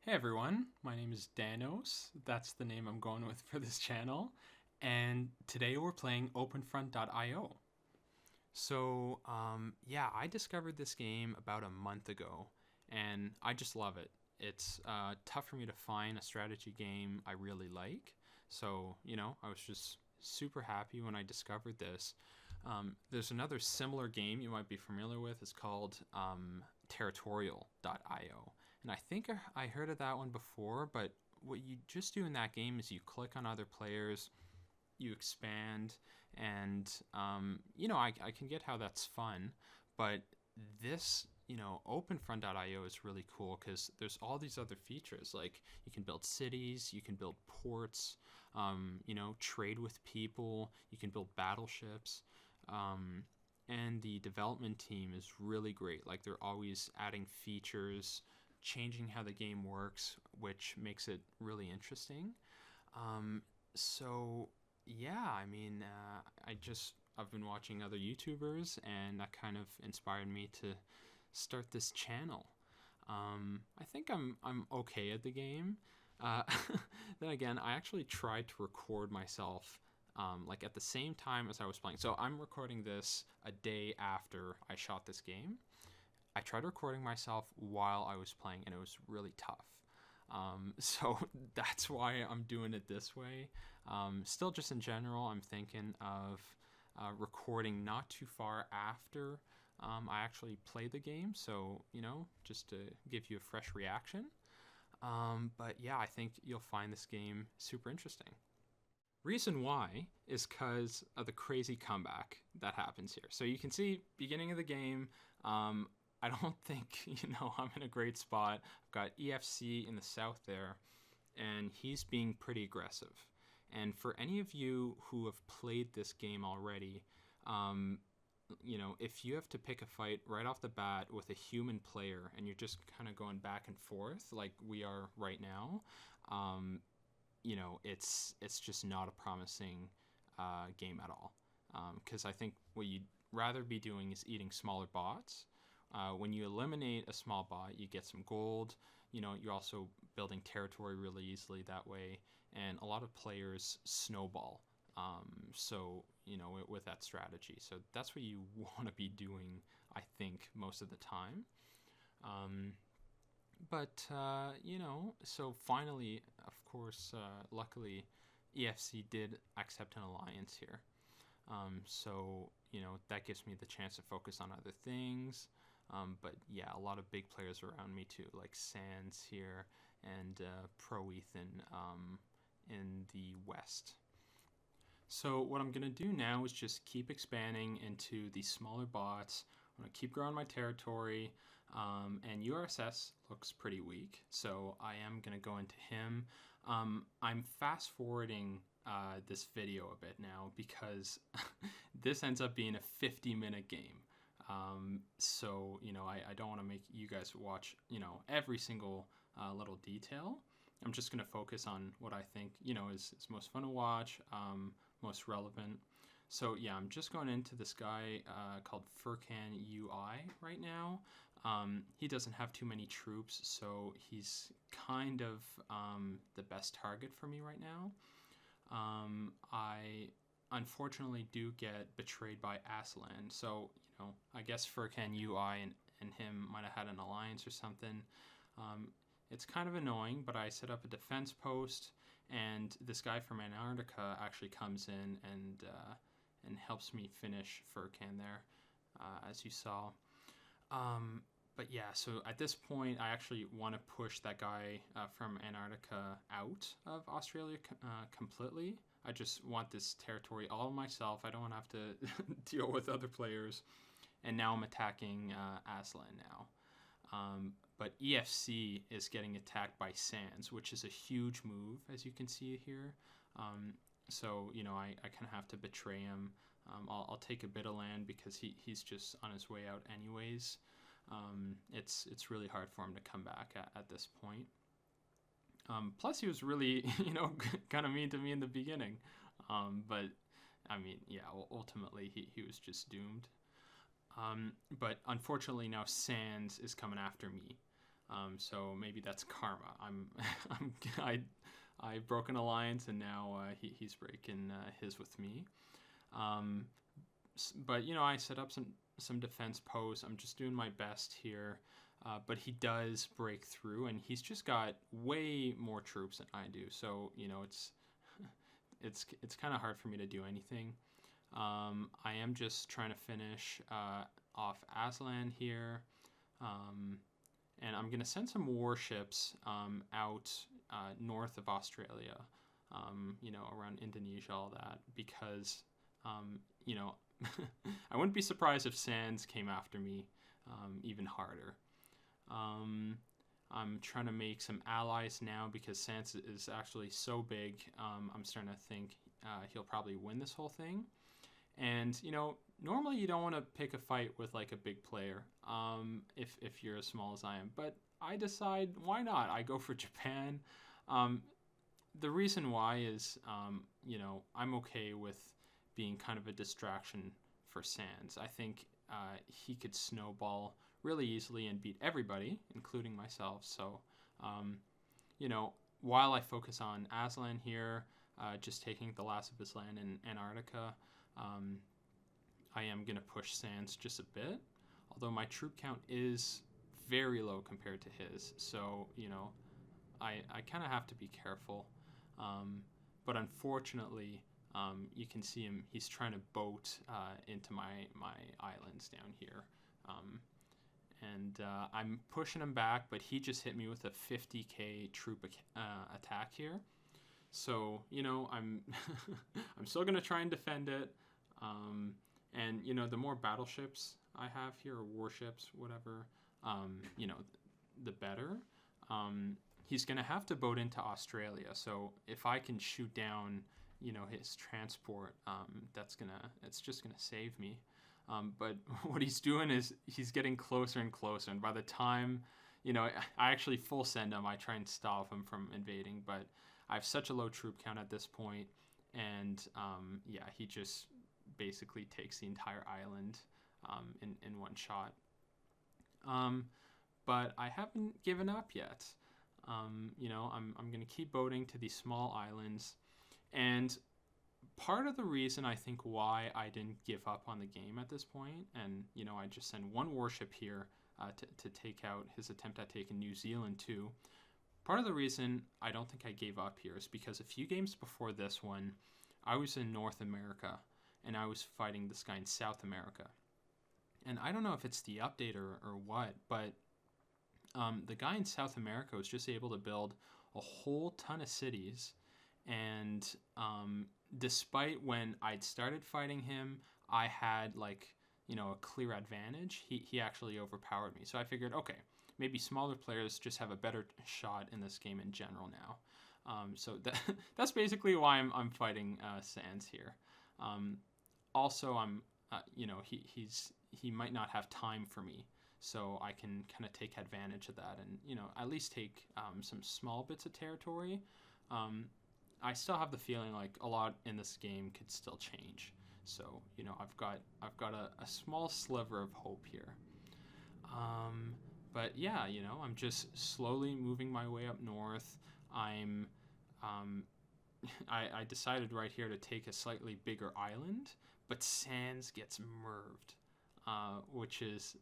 Hey everyone, my name is Danos. That's the name I'm going with for this channel. And today we're playing OpenFront.io. So, I discovered this game about a month ago, and I just love it. It's tough for me to find a strategy game I really like. So, I was just super happy when I discovered this. There's another similar game you might be familiar with. It's called Territorial.io. And I think I heard of that one before, but what you just do in that game is you click on other players, you expand, and I can get how that's fun, but this OpenFront.io is really cool because there's all these other features. Like you can build cities, you can build ports, trade with people, you can build battleships. And the development team is really great. Like they're always adding features, changing how the game works, which makes it really interesting. So yeah, I've been watching other YouTubers, and that kind of inspired me to start this channel. I think I'm okay at the game. Uh, then again, I actually tried to record myself like at the same time as I was playing. So I'm recording this a day after I shot this game. I tried recording myself while I was playing, and it was really tough. So that's why I'm doing it this way. Still, just in general, I'm thinking of recording not too far after I actually play the game. So, just to give you a fresh reaction. But yeah, I think you'll find this game super interesting. Reason why is because of the crazy comeback that happens here. So you can see beginning of the game. I don't think I'm in a great spot. I've got EFC in the south there, and he's being pretty aggressive. And for any of you who have played this game already, if you have to pick a fight right off the bat with a human player and you're just kind of going back and forth like we are right now, it's just not a promising game at all. Because I think what you'd rather be doing is eating smaller bots. When you eliminate a small bot, you get some gold. You're also building territory really easily that way, and a lot of players snowball. With that strategy, so that's what you want to be doing, I think, most of the time. So finally, of course, luckily, EFC did accept an alliance here. That gives me the chance to focus on other things. But yeah, a lot of big players around me too, like Sands here and Pro Ethan in the West. So what I'm going to do now is just keep expanding into these smaller bots. I'm going to keep growing my territory, and URSS looks pretty weak, so I am going to go into him. I'm fast forwarding this video a bit now because this ends up being a 50-minute game. I don't want to make you guys watch, every single little detail. I'm just going to focus on what I think, is most fun to watch, most relevant. So yeah, I'm just going into this guy called Furkan UI right now. He doesn't have too many troops, so he's kind of the best target for me right now. I unfortunately do get betrayed by Aslan, so I guess Furkan UI and him might have had an alliance or something. It's kind of annoying, but I set up a defense post, and this guy from Antarctica actually comes in and helps me finish Furkan there, as you saw. But yeah, so at this point, I actually want to push that guy from Antarctica out of Australia completely. I just want this territory all myself. I don't want to have to deal with other players. And now I'm attacking Aslan now. But EFC is getting attacked by Sands, which is a huge move, as you can see here. I kind of have to betray him. I'll take a bit of land because he's just on his way out anyways. It's really hard for him to come back at this point. Plus, he was really, kind of mean to me in the beginning. But, ultimately, he was just doomed. But unfortunately, now Sands is coming after me. So maybe that's karma. I'm I I broke an alliance, and now he's breaking his with me. Um, but I set up some defense posts. I'm just doing my best here. But he does break through, and he's just got way more troops than I do. So it's kind of hard for me to do anything. I am just trying to finish off Aslan here, and I'm gonna send some warships out north of Australia, around Indonesia, all that, because um, you know I wouldn't be surprised if Sands came after me even harder. Um, I'm trying to make some allies now because Sands is actually so big. I'm starting to think he'll probably win this whole thing. And normally you don't want to pick a fight with like a big player, if you're as small as I am. But I decide, why not? I go for Japan. Um, the reason why is, I'm okay with being kind of a distraction for Sands. I think he could snowball really easily and beat everybody, including myself. So, um, while I focus on Aslan here, just taking the last of his land in Antarctica, um, I am going to push Sands just a bit, although my troop count is very low compared to his. So, I kind of have to be careful. But unfortunately, you can see him. He's trying to boat into my islands down here. And I'm pushing him back, but he just hit me with a 50k troop attack here. So I'm I'm still gonna try and defend it. And the more battleships I have here, or warships, whatever, the better. He's gonna have to boat into Australia. So if I can shoot down, his transport, it's just gonna save me. But what he's doing is he's getting closer and closer, and by the time, I actually full send him. I try and stop him from invading, but I have such a low troop count at this point, and he just basically takes the entire island in one shot. But I haven't given up yet. I'm gonna keep boating to these small islands, and part of the reason I think why I didn't give up on the game at this point, and I just send one warship here to take out his attempt at taking New Zealand too. Part of the reason I don't think I gave up here is because a few games before this one, I was in North America and I was fighting this guy in South America. And I don't know if it's the update or what, but the guy in South America was just able to build a whole ton of cities. And despite when I'd started fighting him, I had a clear advantage. He actually overpowered me. So I figured, okay, maybe smaller players just have a better shot in this game in general now. So that's basically why I'm fighting Sands here. Also, he might not have time for me, so I can kind of take advantage of that and at least take some small bits of territory. I still have the feeling like a lot in this game could still change. So I've got a small sliver of hope here. But yeah, I'm just slowly moving my way up north. I decided right here to take a slightly bigger island, but Sands gets merved, which is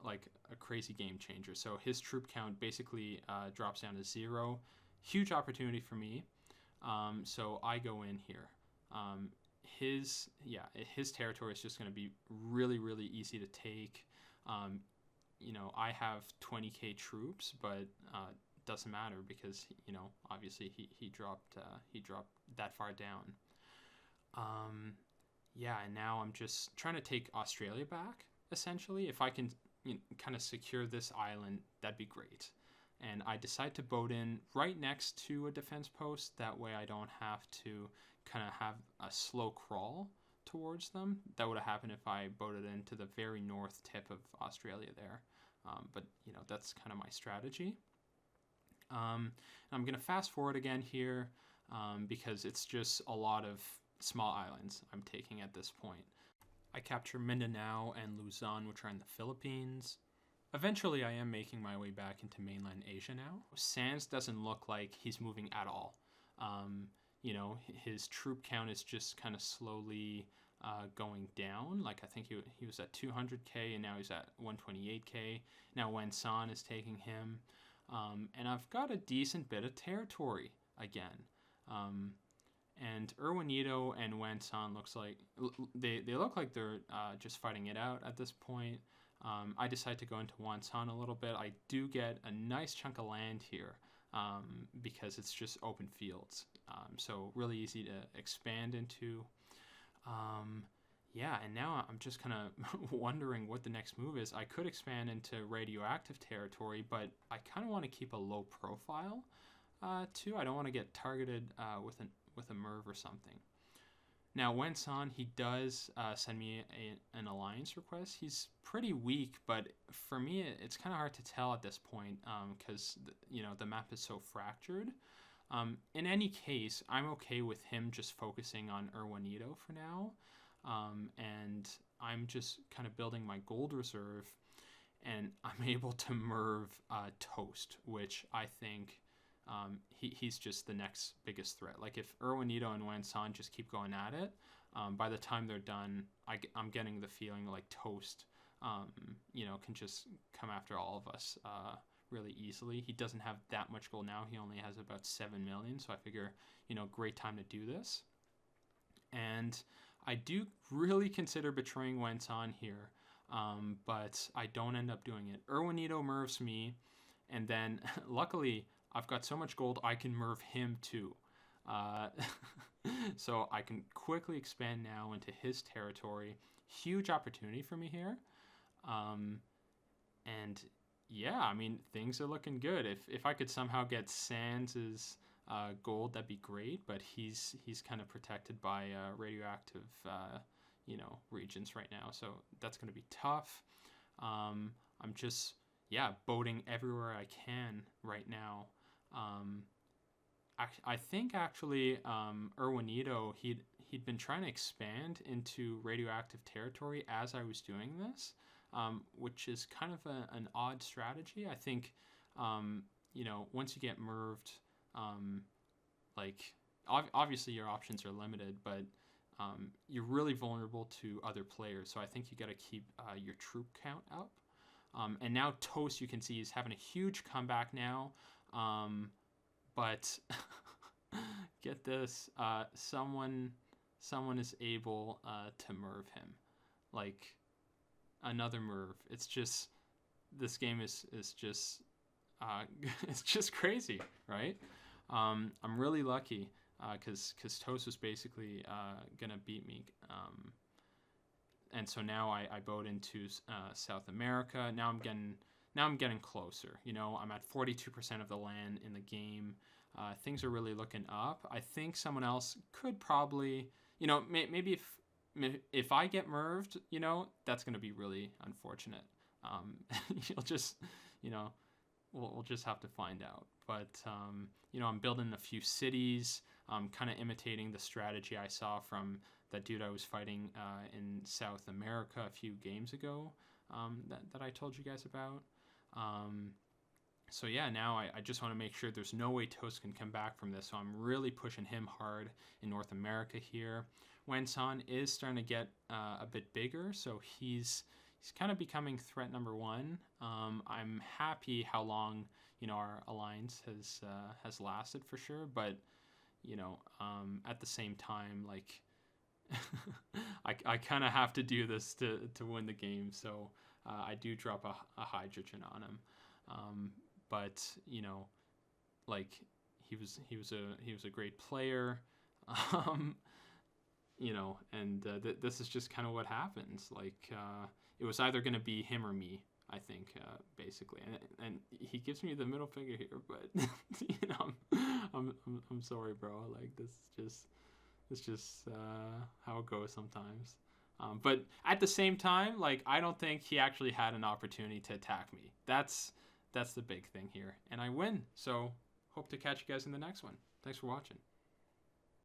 like a crazy game changer. So his troop count basically drops down to 0. Huge opportunity for me. So I go in here. His territory is just going to be really, really easy to take. I have 20k troops, but doesn't matter because obviously he dropped that far down. And now I'm just trying to take Australia back. Essentially, if I can kind of secure this island, that'd be great. And I decide to boat in right next to a defense post. That way I don't have to kind of have a slow crawl towards them. That would have happened if I boated into the very north tip of Australia there. But that's kind of my strategy. I'm going to fast forward again here because it's just a lot of small islands I'm taking at this point. I capture Mindanao and Luzon, which are in the Philippines. Eventually, I am making my way back into mainland Asia now. Sands doesn't look like he's moving at all. Um, his troop count is just kind of slowly going down. Like I think he was at 200k and now he's at 128k. Now Wensan is taking him, and I've got a decent bit of territory again. And Erwanito and Wensan looks like they look like they're just fighting it out at this point. I decide to go into Wonsan a little bit. I do get a nice chunk of land here because it's just open fields. So really easy to expand into. Yeah, and now I'm just kind of wondering what the next move is. I could expand into radioactive territory, but I kind of want to keep a low profile too. I don't want to get targeted with a Merv or something. Now, Wensan, he does send me an alliance request. He's pretty weak, but for me, it's kind of hard to tell at this point because the map is so fractured. In any case, I'm okay with him just focusing on Erwanito for now, and I'm just kind of building my gold reserve, and I'm able to Merv Toast, which I think he's just the next biggest threat. Like if Erwanito and Wensan just keep going at it, by the time they're done, I'm getting the feeling like Toast, can just come after all of us really easily. He doesn't have that much gold now. He only has about 7 million. So I figure, great time to do this. And I do really consider betraying Wensan here, but I don't end up doing it. Erwanito Mervs me, and then luckily, I've got so much gold, I can Merv him too. So I can quickly expand now into his territory. Huge opportunity for me here. And yeah, I mean, things are looking good. If I could somehow get Sands' gold, that'd be great. But he's kind of protected by radioactive, regions right now. So that's going to be tough. I'm just, boating everywhere I can right now. I think actually Erwanito, he'd been trying to expand into radioactive territory as I was doing this, which is kind of an odd strategy. I think once you get Merved, obviously your options are limited, but you're really vulnerable to other players. So I think you got to keep your troop count up. And now Toast, you can see, is having a huge comeback now. But get this, someone is able to Merv him. Like, another Merv. It's just, this game is just, it's just crazy, right? I'm really lucky because Toast was basically going to beat me. And so now I boat into South America. Now I'm getting closer. I'm at 42% of the land in the game. Things are really looking up. I think someone else could probably, maybe if I get Merved, that's going to be really unfortunate. You'll just, we'll just have to find out. But, I'm building a few cities, kind of imitating the strategy I saw from that dude I was fighting in South America a few games ago that I told you guys about. So yeah, now I just want to make sure there's no way Toast can come back from this. So I'm really pushing him hard in North America here. Wensan is starting to get a bit bigger, so he's kind of becoming threat number one. I'm happy how long our alliance has lasted for sure, but at the same time, like I kind of have to do this to win the game. So I do drop a hydrogen on him. But like he was a great player, and this is just kind of what happens. Like it was either going to be him or me, I think, basically. And he gives me the middle finger here, but I'm sorry, bro. Like it's just how it goes sometimes. But at the same time, like I don't think he actually had an opportunity to attack me. That's the big thing here. And I win. So hope to catch you guys in the next one. Thanks for watching.